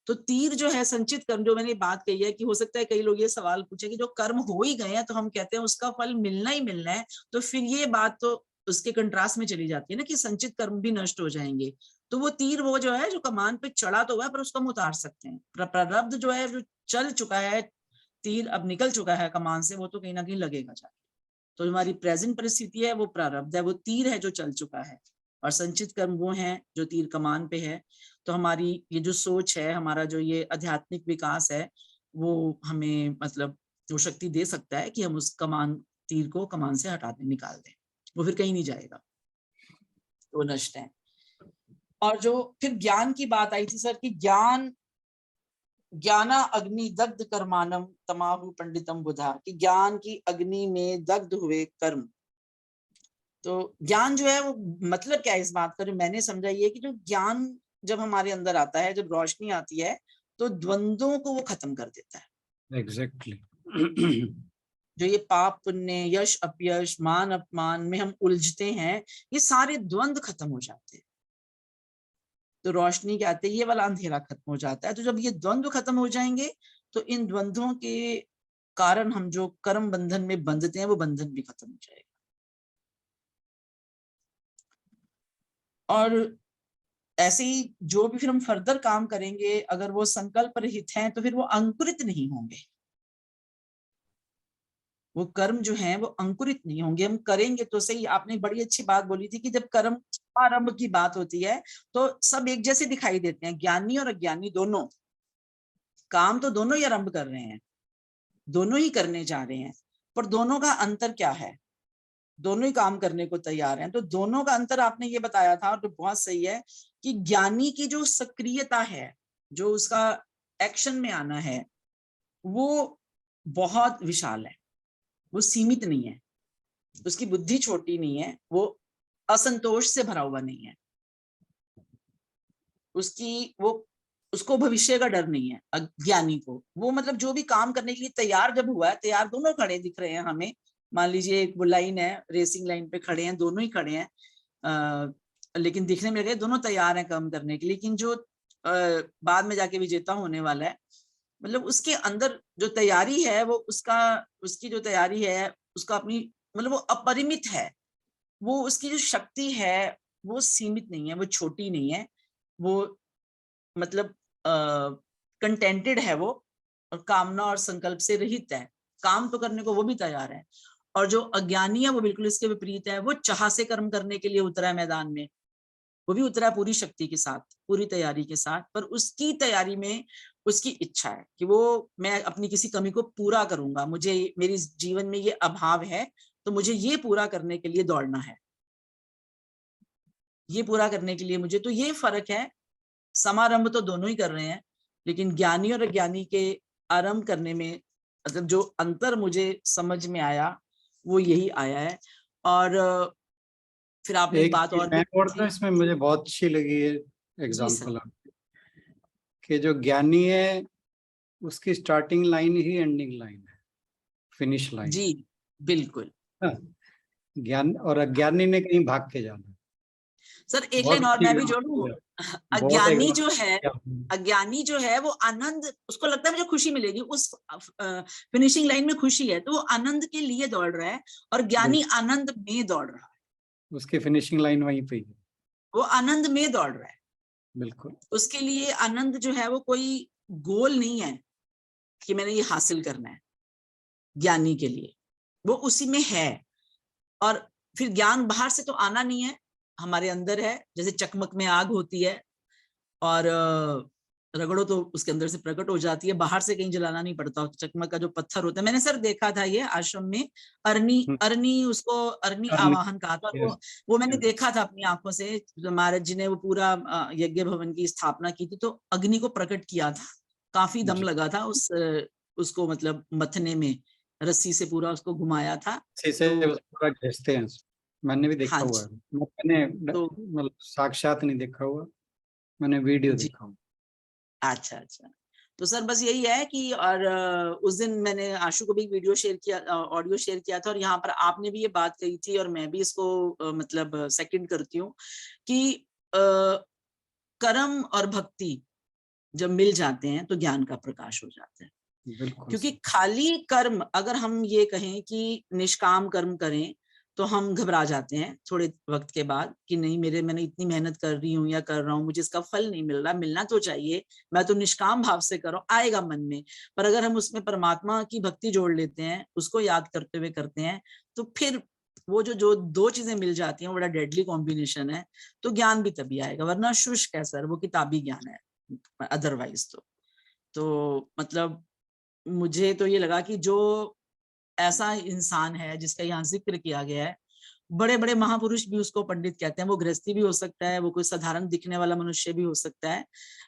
तो तीर जो है संचित कर्म, जो मैंने बात कही है कि हो सकता है कई लोग ये सवाल पूछे कि जो कर्म हो ही गए हैं तो हम कहते हैं उसका फल मिलना ही मिलना है, तो फिर ये बात तो उसके कंट्रास्ट में चली जाती है ना कि संचित कर्म भी नष्ट हो जाएंगे। तो वो तीर वो जो है जो कमान पे चढ़ा तो हुआ है पर उसको हम उतार सकते हैं। प्रारब्ध जो है जो चल चुका है, तीर अब निकल चुका है कमान से, वो तो कहीं ना कहीं लगेगा जाके। तो हमारी प्रेजेंट परिस्थिति है वो प्रारब्ध है, वो तीर है जो चल चुका है, और संचित कर्म वो है जो तीर कमान पे है। तो हमारी ये जो सोच है, हमारा जो ये आध्यात्मिक विकास है, वो हमें मतलब जो शक्ति दे सकता है कि हम उस तीर को कमान से हटा दें, निकाल दें, वो फिर कहीं नहीं जाएगा, वो नष्ट है। और जो फिर ज्ञान की बात आई थी सर कि ज्ञाना अग्नि दग्ध कर्मानम तमाहु पंडितम बुधा, कि ज्ञान की अग्नि में दग्ध हुए कर्म। तो ज्ञान जो है वो मतलब क्या है इस बात का, जो मैंने समझा ये कि जो ज्ञान जब हमारे अंदर आता है, जब रोशनी आती है तो द्वंद्वों को वो खत्म कर देता है। एग्जैक्टली। जो ये पाप पुण्य, यश अपयश, मान अपमान में हम उलझते हैं, ये सारे द्वंद्व खत्म हो जाते हैं। तो रोशनी के आते ये वाला अंधेरा खत्म हो जाता है। तो जब ये द्वंद्व खत्म हो जाएंगे तो इन द्वंद्वों के कारण हम जो कर्म बंधन में बंधते हैं वो बंधन भी खत्म हो जाएगा। और ऐसे ही जो भी फिर हम फर्दर काम करेंगे, अगर वो संकल्प रहित हैं तो फिर वो अंकुरित नहीं होंगे। वो कर्म जो है वो अंकुरित नहीं होंगे। हम करेंगे तो सही। आपने बड़ी अच्छी बात बोली थी कि जब कर्म आरंभ की बात होती है तो सब एक जैसे दिखाई देते हैं, ज्ञानी और अज्ञानी दोनों। काम तो दोनों ही आरंभ कर रहे हैं, दोनों ही करने जा रहे हैं, पर दोनों का अंतर क्या है? दोनों ही काम करने को तैयार हैं। तो दोनों का अंतर आपने ये बताया था, तो बहुत सही है कि ज्ञानी की जो सक्रियता है, जो उसका एक्शन में आना है, वो बहुत विशाल है, वो सीमित नहीं है, उसकी बुद्धि छोटी नहीं है, वो असंतोष से भरा हुआ नहीं है, उसको भविष्य का डर नहीं है। अज्ञानी को वो मतलब जो भी काम करने के लिए तैयार जब हुआ है, तैयार दोनों खड़े दिख रहे हैं हमें। मान लीजिए एक लाइन है, रेसिंग लाइन पे खड़े हैं, दोनों ही खड़े हैं, लेकिन दिखने में लगे दोनों तैयार हैं काम करने के लिए। लेकिन जो बाद में जाके विजेता होने वाला है, मतलब उसके अंदर जो तैयारी है वो उसकी जो तैयारी है उसका अपनी मतलब वो अपरिमित है। वो उसकी जो शक्ति है वो सीमित नहीं है, वो छोटी नहीं है, वो मतलब कंटेंटेड है वो, और कामना और संकल्प से रहित है। काम तो करने को वो भी तैयार है। और जो अज्ञानी है वो बिल्कुल इसके विपरीत है, वो चाह से कर्म करने के लिए उतरा है मैदान में, वो भी उतरा पूरी शक्ति के साथ, पूरी तैयारी के साथ, पर उसकी तैयारी में उसकी इच्छा है कि वो मैं अपनी किसी कमी को पूरा करूंगा, मुझे मेरी जीवन में ये अभाव है तो मुझे ये पूरा करने के लिए दौड़ना है, ये पूरा करने के लिए मुझे। तो ये फर्क है। समारंभ तो दोनों ही कर रहे हैं, लेकिन ज्ञानी और अज्ञानी के आरंभ करने में मतलब जो अंतर मुझे समझ में आया वो यही आया है। और फिर आपने एक बात और तो इसमें मुझे बहुत अच्छी लगी है एग्जाम्पल कि जो ज्ञानी है उसकी स्टार्टिंग लाइन ही एंडिंग लाइन है, फिनिश लाइन। जी बिल्कुल। ज्ञान और अज्ञानी ने कहीं भाग के जाना। सर एक लाइन और मैं भी जोड़ूं। अज्ञानी जो है वो आनंद, उसको लगता है मुझे खुशी मिलेगी, उस फिनिशिंग लाइन में खुशी है तो वो आनंद के लिए दौड़ रहा है, और ज्ञानी आनंद में दौड़ रहा है, उसकी फिनिशिंग लाइन वहीं पे है, वो आनंद में दौड़ रहा है। बिल्कुल। उसके लिए आनंद जो है वो कोई गोल नहीं है कि मैंने ये हासिल करना है। ज्ञानी के लिए वो उसी में है। और फिर ज्ञान बाहर से तो आना नहीं है, हमारे अंदर है। जैसे चकमक में आग होती है और रगड़ो तो उसके अंदर से प्रकट हो जाती है, बाहर से कहीं जलाना नहीं पड़ता। चकमक का जो पत्थर होता है, मैंने सर देखा था ये आश्रम में, अरनी उसको अरनी आवाहन कहा था, वो मैंने देखा था अपनी आंखों से। महाराज जी ने वो पूरा यज्ञ भवन की स्थापना की थी, तो अग्नि को प्रकट किया था, काफी दम लगा था उसको मतलब मथने में, रस्सी से पूरा उसको घुमाया था। तो पूरा घिसते हैं, मैंने भी देखा हुआ है। मैंने मतलब साक्षात नहीं देखा हुआ, मैंने वीडियो देखा हुआ। अच्छा अच्छा, तो सर बस यही है कि, और उस दिन मैंने आशु को भी वीडियो शेयर किया, ऑडियो शेयर किया था, और यहाँ पर आपने भी ये बात कही थी, और मैं भी इसको मतलब सेकंड करती हूँ कि कर्म और भक्ति जब मिल जाते हैं तो ज्ञान का प्रकाश हो जाता है। क्योंकि खाली कर्म, अगर हम ये कहें कि निष्काम कर्म करें, तो हम घबरा जाते हैं थोड़े वक्त के बाद कि नहीं, मैंने इतनी मेहनत कर रही हूँ या कर रहा हूँ, मुझे इसका फल नहीं मिल रहा, मिलना तो चाहिए, मैं तो निष्काम भाव से कर रहा हूँ, आएगा मन में। पर अगर हम उसमें परमात्मा की भक्ति जोड़ लेते हैं, उसको याद करते हुए करते हैं, तो फिर वो जो दो चीजें मिल जाती हैं, बड़ा डेडली कॉम्बिनेशन है, तो ज्ञान भी तभी आएगा। वरना शुष्क है सर, वो किताबी ज्ञान है अदरवाइज। तो मतलब मुझे तो ये लगा कि जो ऐसा इंसान है जिसका यहाँ जिक्र किया गया है, बड़े बड़े महापुरुष भी उसको पंडित कहते हैं, वो गृहस्थी भी हो सकता है, वो कोई साधारण दिखने वाला मनुष्य भी हो सकता है,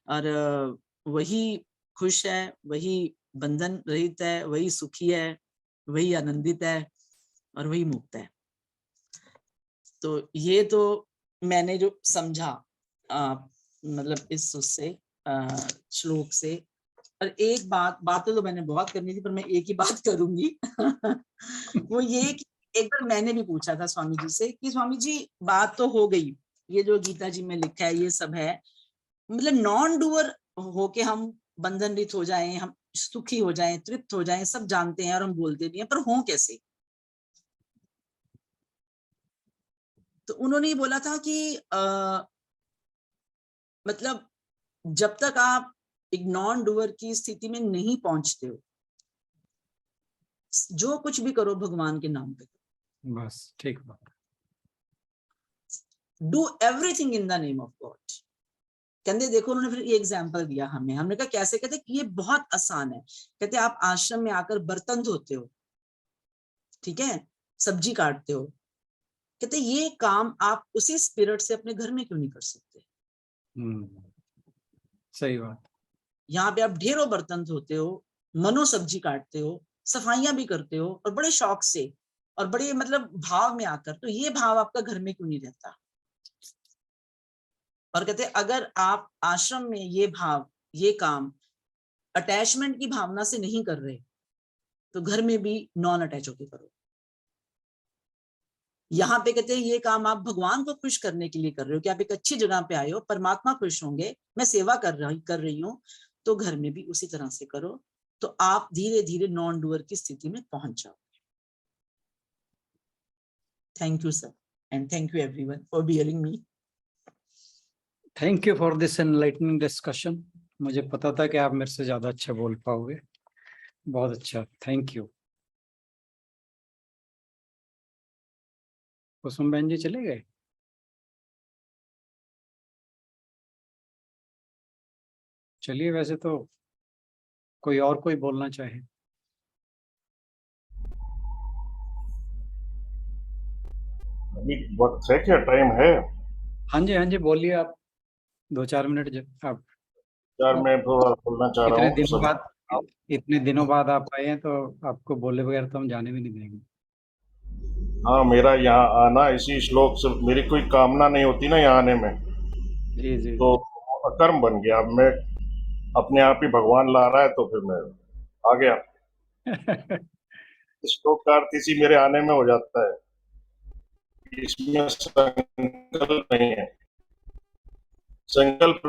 और वही खुश है, वही बंधन रहित है, वही सुखी है, वही आनंदित है, और वही मुक्त है। तो ये तो मैंने जो समझा मतलब इस उससे श्लोक से। और एक बात तो मैंने बहुत करनी थी, पर मैं एक ही बात करूंगी वो ये कि एक बार मैंने भी पूछा था स्वामी जी से कि स्वामी जी, बात तो हो गई, ये जो गीता जी में लिखा है ये सब है, मतलब नॉन डूअर होके हम बंधन रहित हो जाएं, हम सुखी हो जाएं, तृप्त हो जाएं, सब जानते हैं और हम बोलते भी हैं, पर हो कैसे? तो उन्होंने ये बोला था कि मतलब जब तक आप एक नॉन डूअर की स्थिति में नहीं पहुंचते हो, जो कुछ भी करो भगवान के नाम पे, बस ठीक बात। Do everything in the name of God. कहते देखो, उन्होंने फिर ये एग्जाम्पल दिया हमें, हमने कहा कैसे? कहते कि ये बहुत आसान है। कहते आप आश्रम में आकर बर्तन धोते हो, ठीक है, सब्जी काटते हो, कहते ये काम आप उसी स्पिरिट से अपने घर में क्यों नहीं कर सकते? सही बात। यहाँ पे आप ढेरों बर्तन धोते हो, मनो सब्जी काटते हो, सफाइयां भी करते हो, और बड़े शौक से और बड़े मतलब भाव में आकर, तो ये भाव आपका घर में क्यों नहीं रहता? और कहते अगर आप आश्रम में ये भाव, ये काम अटैचमेंट की भावना से नहीं कर रहे, तो घर में भी नॉन अटैच होकर करो। यहाँ पे कहते हैं ये काम आप भगवान को खुश करने के लिए कर रहे हो, कि आप एक अच्छी जगह पे आए हो, परमात्मा खुश होंगे, मैं सेवा कर रही हूँ, तो घर में भी उसी तरह से करो, तो आप धीरे धीरे नॉन डूअर की स्थिति में पहुंच जाओ। Thank you sir, and thank you everyone for bearing me. Thank you for this enlightening discussion. मुझे पता था कि आप मेरे से ज्यादा अच्छा बोल पाओगे, बहुत अच्छा, थैंक यू। कुसुम बहन जी चले गए? चलिए, वैसे तो कोई और कोई बोलना चाहे। अभी वक्त है क्या, टाइम है? हाँ जी बोलिए आप, 2-4 मिनट आप। यार मैं थोड़ा बोलना चाह रहा हूँ। इतने दिनों बाद आप आए हैं, तो आपको बोले बगैर तो हम जाने भी नहीं देंगे। हाँ, मेरा यहाँ आना इसी श्लोक से, मेरी कोई कामना नहीं होती ना यहाँ आने में, जी तो अकर्म बन गया। मैं अपने आप ही भगवान ला रहा है, तो फिर मैं आ गया। श्लोक का अर्थ इसी मेरे आने में हो जाता है, इसमें संकल्प नहीं है। संकल्प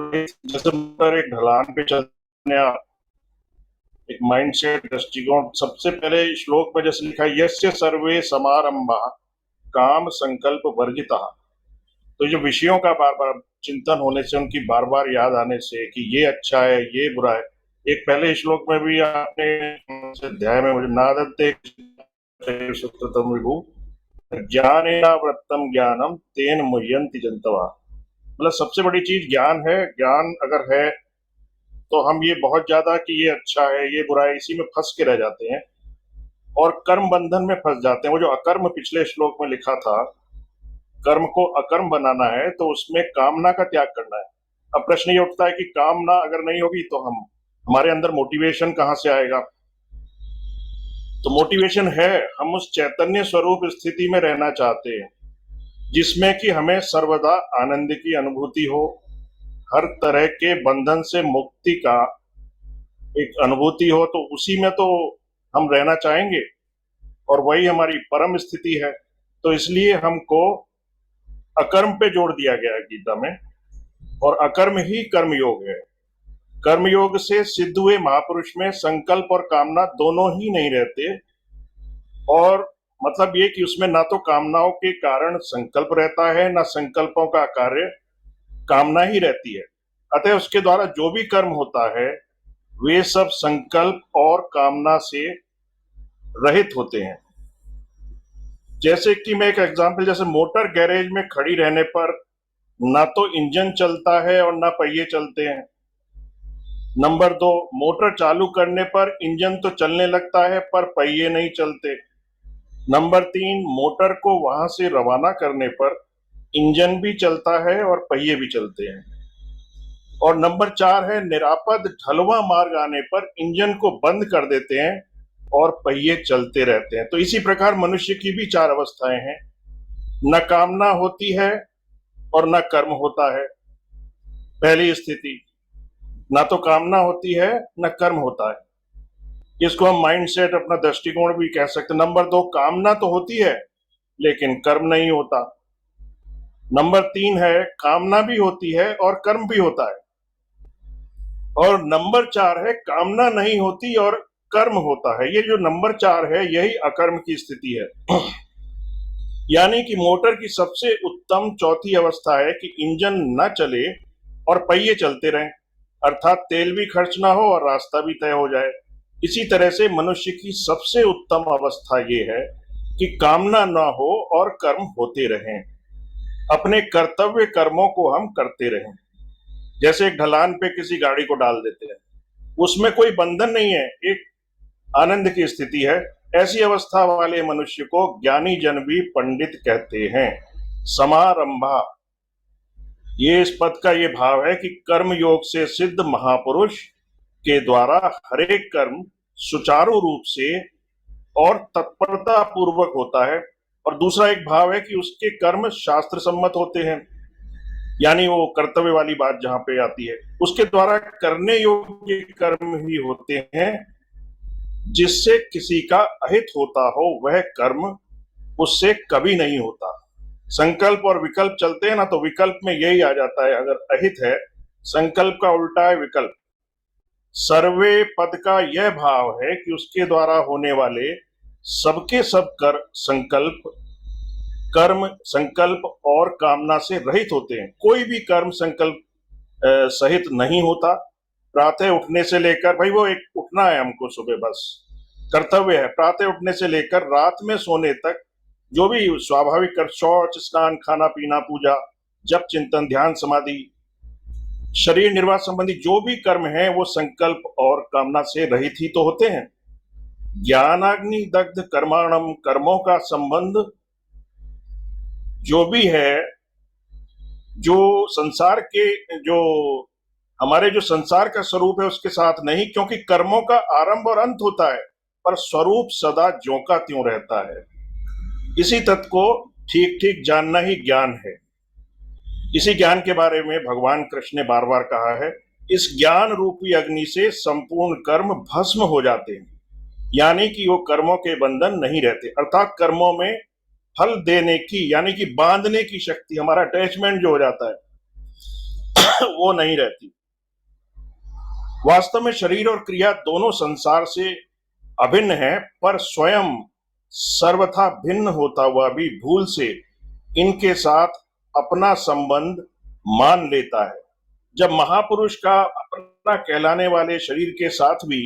जैसे एक ढलान पे चलने, एक माइंडसेट दृष्टिकोण। सबसे पहले श्लोक में जैसे लिखा है, यस्य सर्वे समारंभा काम संकल्प वर्जिता। तो जो विषयों का बार बार चिंतन होने से, उनकी बार बार याद आने से कि ये अच्छा है, ये बुरा है। एक पहले श्लोक में भी आपने अध्याय में मुझे नादत्ते सुकृतम विभु ज्ञानेन वृत्तम ज्ञानम तेन मुह्यन्ति जन्तवः। मतलब सबसे बड़ी चीज ज्ञान है। ज्ञान अगर है तो हम ये बहुत ज्यादा कि ये अच्छा है, ये बुरा है, इसी में फंस के रह जाते हैं और कर्म बंधन में फंस जाते हैं। वो जो अकर्म पिछले श्लोक में लिखा था, कर्म को अकर्म बनाना है तो उसमें कामना का त्याग करना है। अब प्रश्न ये उठता है कि कामना अगर नहीं होगी तो हमारे अंदर मोटिवेशन कहाँ से आएगा? तो मोटिवेशन है, हम उस चैतन्य स्वरूप स्थिति में रहना चाहते हैं जिसमें कि हमें सर्वदा आनंद की अनुभूति हो, हर तरह के बंधन से मुक्ति का एक अनुभूति हो, तो उसी में तो हम रहना चाहेंगे और वही हमारी परम स्थिति है। तो इसलिए हमको अकर्म पे जोड़ दिया गया है गीता में, और अकर्म ही कर्मयोग है। कर्मयोग से सिद्ध हुए महापुरुष में संकल्प और कामना दोनों ही नहीं रहते, और मतलब ये कि उसमें ना तो कामनाओं के कारण संकल्प रहता है, ना संकल्पों का कार्य कामना ही रहती है। अतः उसके द्वारा जो भी कर्म होता है वे सब संकल्प और कामना से रहित होते हैं। जैसे कि मैं एक एग्जांपल, जैसे मोटर गैरेज में खड़ी रहने पर ना तो इंजन चलता है और ना पहिए चलते हैं। नंबर 2, मोटर चालू करने पर इंजन तो चलने लगता है पर पहिए नहीं चलते। नंबर 3, मोटर को वहां से रवाना करने पर इंजन भी चलता है और पहिए भी चलते हैं। और नंबर 4 है, निरापद ढलवा मार्ग आने पर इंजन को बंद कर देते हैं और पहिए चलते रहते हैं। तो इसी प्रकार मनुष्य की भी 4 अवस्थाएं हैं, न कामना होती है और न कर्म होता है। पहली स्थिति, ना तो कामना होती है न कर्म होता है। इसको हम माइंडसेट, अपना दृष्टिकोण भी कह सकते हैं। नंबर 2, कामना तो होती है लेकिन कर्म नहीं होता। नंबर 3 है, कामना भी होती है और कर्म भी होता है। और नंबर 4 है, कामना नहीं होती और कर्म होता है। ये जो नंबर 4 है यही अकर्म की स्थिति है। यानी कि मोटर की सबसे उत्तम चौथी अवस्था है कि इंजन न चले और पहिए चलते रहें, अर्थात तेल भी खर्च ना हो और रास्ता भी तय हो जाए। इसी तरह से मनुष्य की सबसे उत्तम अवस्था ये है कि कामना ना हो और कर्म होते रहें, अपने कर्तव्य कर्मों को हम करते रहें। जैसे एक ढलान पे किसी गाड़ी को डाल देते हैं, उसमें कोई बंधन नहीं है, एक आनंद की स्थिति है। ऐसी अवस्था वाले मनुष्य को ज्ञानी जन भी पंडित कहते हैं। समारंभा, ये इस पद का ये भाव है कि कर्म योग से सिद्ध महापुरुष के द्वारा हरेक कर्म सुचारू रूप से और तत्परता पूर्वक होता है। और दूसरा एक भाव है कि उसके कर्म शास्त्र सम्मत होते हैं, यानी वो कर्तव्य वाली बात जहां पे आती है, उसके द्वारा करने योग्य कर्म ही होते हैं। जिससे किसी का अहित होता हो वह कर्म उससे कभी नहीं होता। संकल्प और विकल्प चलते हैं ना, तो विकल्प में यही आ जाता है, अगर अहित है, संकल्प का उल्टा है विकल्प। सर्वे पद का यह भाव है कि उसके द्वारा होने वाले सबके सब कर संकल्प, कर्म, संकल्प और कामना से रहित होते हैं। कोई भी कर्म संकल्प सहित नहीं होता। प्रातः उठने से लेकर, भाई वो एक उठना है हमको सुबह, बस कर्तव्य है, प्रातः उठने से लेकर रात में सोने तक जो भी स्वाभाविक कर्म, शौच, स्नान, खाना पीना, पूजा, जप, चिंतन, ध्यान, समाधि, शरीर निर्वाह संबंधी जो भी कर्म है वो संकल्प और कामना से रहित ही तो होते हैं। ज्ञानाग्नि दग्ध कर्माणम, कर्मों का संबंध जो भी है, जो संसार के, जो हमारे जो संसार का स्वरूप है उसके साथ नहीं, क्योंकि कर्मों का आरंभ और अंत होता है पर स्वरूप सदा ज्यों का त्यों रहता है। इसी तत्व को ठीक ठीक जानना ही ज्ञान है। इसी ज्ञान के बारे में भगवान कृष्ण ने बार बार कहा है, इस ज्ञान रूपी अग्नि से संपूर्ण कर्म भस्म हो जाते हैं, यानी कि वो कर्मों के बंधन नहीं रहते, अर्थात कर्मों में फल देने की, यानी कि बांधने की शक्ति, हमारा अटैचमेंट जो हो जाता है वो नहीं रहती। वास्तव में शरीर और क्रिया दोनों संसार से अभिन्न है, पर स्वयं सर्वथा भिन्न होता हुआ भी भूल से इनके साथ अपना संबंध मान लेता है। जब महापुरुष का अपना कहलाने वाले शरीर के साथ भी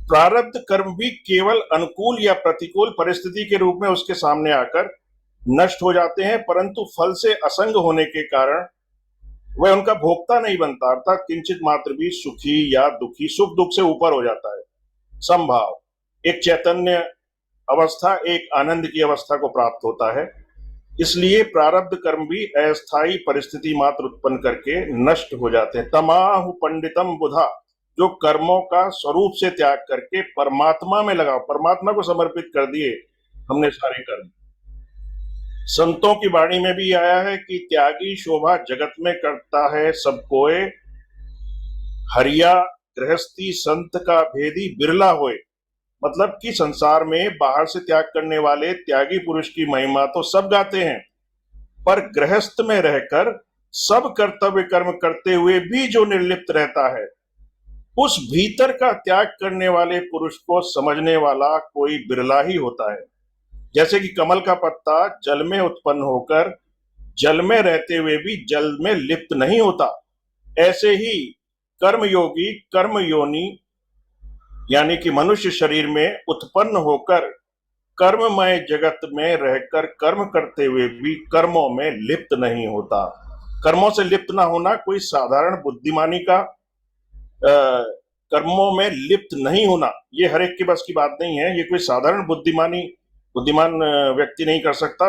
प्रारब्ध कर्म भी केवल अनुकूल या प्रतिकूल परिस्थिति के रूप में उसके सामने आकर नष्ट हो जाते हैं, परंतु फल से असंग होने के कारण वह उनका भोक्ता नहीं बनता, अर्थात किंचित मात्र भी सुखी या दुखी, सुख दुख से ऊपर हो जाता है। समभाव, एक चैतन्य अवस्था, एक आनंद की अवस्था को प्राप्त होता है। इसलिए प्रारब्ध कर्म भी अस्थायी परिस्थिति मात्र उत्पन्न करके नष्ट हो जाते हैं। तमाहु पंडितम बुधा, जो कर्मों का स्वरूप से त्याग करके परमात्मा में लगाओ, परमात्मा को समर्पित कर दिए हमने सारे कर्म। संतों की वाणी में भी आया है कि त्यागी शोभा जगत में करता है सब कोय, हरिया गृहस्थी संत का भेदी बिरला होए। मतलब कि संसार में बाहर से त्याग करने वाले त्यागी पुरुष की महिमा तो सब गाते हैं, पर गृहस्थ में रहकर सब कर्तव्य कर्म करते हुए भी जो निर्लिप्त रहता है, उस भीतर का त्याग करने वाले पुरुष को समझने वाला कोई बिरला ही होता है। जैसे कि कमल का पत्ता जल में उत्पन्न होकर जल में रहते हुए भी जल में लिप्त नहीं होता, ऐसे ही कर्मयोगी कर्म योनि यानी कि मनुष्य शरीर में उत्पन्न होकर कर्ममय जगत में रहकर कर्म करते हुए भी कर्मों में लिप्त नहीं होता। कर्मों से लिप्त ना होना कोई साधारण बुद्धिमानी का कर्मों में लिप्त नहीं होना ये हर एक के बस की बात नहीं है। ये कोई साधारण बुद्धिमान व्यक्ति नहीं कर सकता।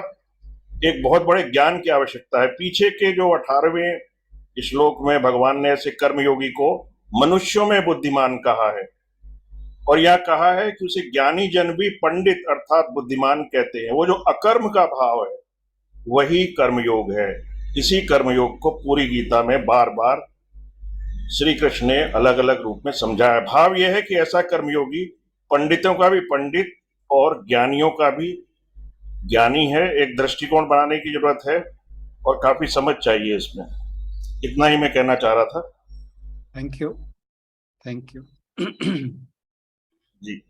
एक बहुत बड़े ज्ञान की आवश्यकता है। पीछे के जो 18वें श्लोक में भगवान ने ऐसे कर्मयोगी को मनुष्यों में बुद्धिमान कहा है, और यह कहा है कि उसे ज्ञानी जन भी पंडित अर्थात बुद्धिमान कहते हैं। वो जो अकर्म का भाव है वही कर्मयोग है। इसी कर्मयोग को पूरी गीता में बार बार श्री कृष्ण ने अलग अलग रूप में समझाया। भाव यह है कि ऐसा कर्मयोगी पंडितों का भी पंडित और ज्ञानियों का भी ज्ञानी है। एक दृष्टिकोण बनाने की जरूरत है और काफी समझ चाहिए इसमें। इतना ही मैं कहना चाह रहा था। थैंक यू जी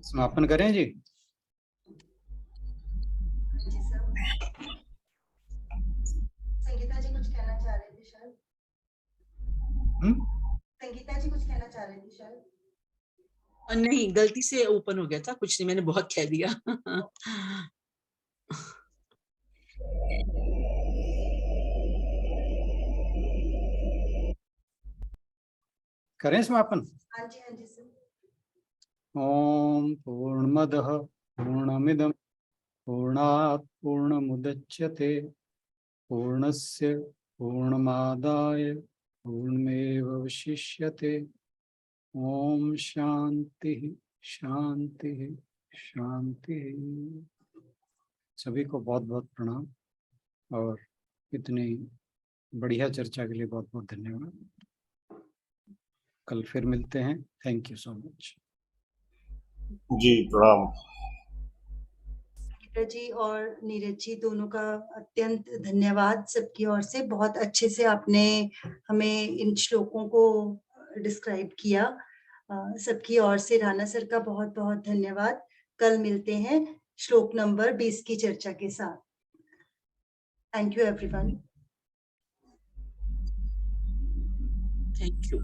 समापन करें जी। संगीता जी कुछ कहना चाह रहे थे शायद। संगीता जी कुछ कहना चाह रही थी शायद। नहीं, गलती से ओपन हो गया था, कुछ नहीं, मैंने बहुत कह दिया। करें समापन। हाँ जी सर। ओम पूर्णमदः पूर्णमिदं पूर्णात् पूर्णमुदच्यते पूर्णस्य पूर्णमादाय पूर्णमेवावशिष्यते। ओम शांति शांति शांति। सभी को बहुत बहुत प्रणाम और इतनी बढ़िया चर्चा के लिए बहुत बहुत धन्यवाद। कल फिर मिलते हैं। Thank you so much. जी प्रणाम। संगीता जी और नीरज जी दोनों का अत्यंत धन्यवाद सबकी ओर से। बहुत अच्छे से आपने हमें इन श्लोकों को डिस्क्राइब किया। सबकी ओर से राणा सर का बहुत बहुत धन्यवाद। कल मिलते हैं श्लोक नंबर 20 की चर्चा के साथ। Thank you everyone. Thank you.